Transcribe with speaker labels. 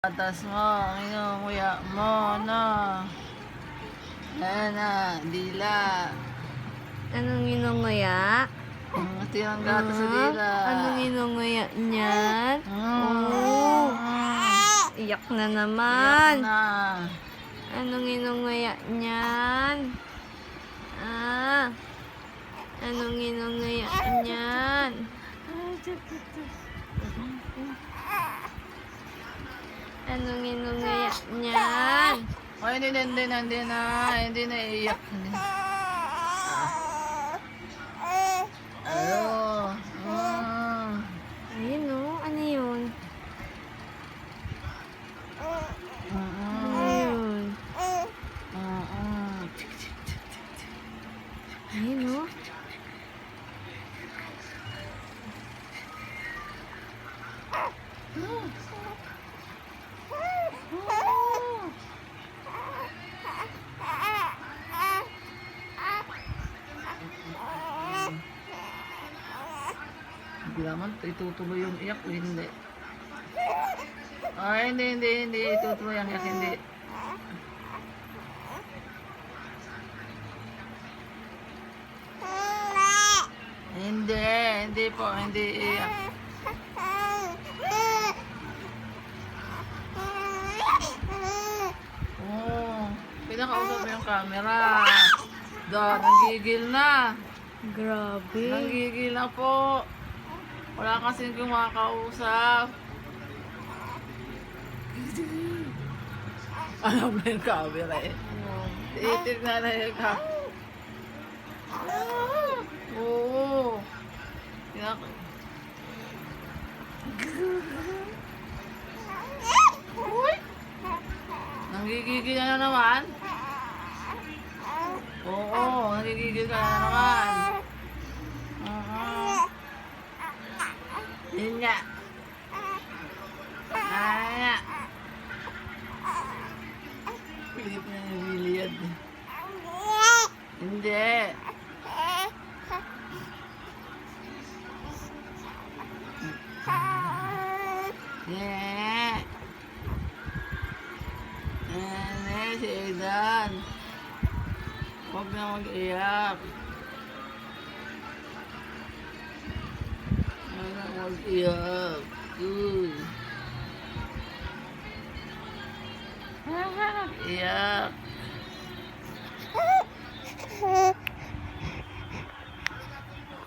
Speaker 1: Atas mo, nguya mo, no. Ayan na, dila.
Speaker 2: Anong inunguya?
Speaker 1: Tirang gato sa dila.
Speaker 2: Anong inunguya niyan? Oh, iyak na naman.
Speaker 1: Iyak na.
Speaker 2: Anong inunguya niyan? Anong inunguya niyan? Anong inunguya niyan?
Speaker 1: Ay, hindi na iyak. Ayo.
Speaker 2: Ayun oh, ano yun? Ano yun? Ayun oh.
Speaker 1: Hindi naman, itutuloy yung iyak, hindi. Ay, hindi, itutuloy ang iyak, hindi. Hindi po, hindi iyak. Oh, pinakausap mo yung camera. Nanggigil na.
Speaker 2: Grabe.
Speaker 1: Nanggigil na po. Wala kasing kumakausap. Alam na yung camera eh. Titignan na yung camera. Oo. Uy! Nanggigigil na naman. Oo, nanggigigil ka na naman. Yun nga. Nga. Pilip na yung biliyad. Hindi. Yeah. Si Aidan. Huwag na mag-iyak. Huwag na mag-iyak. Iyak.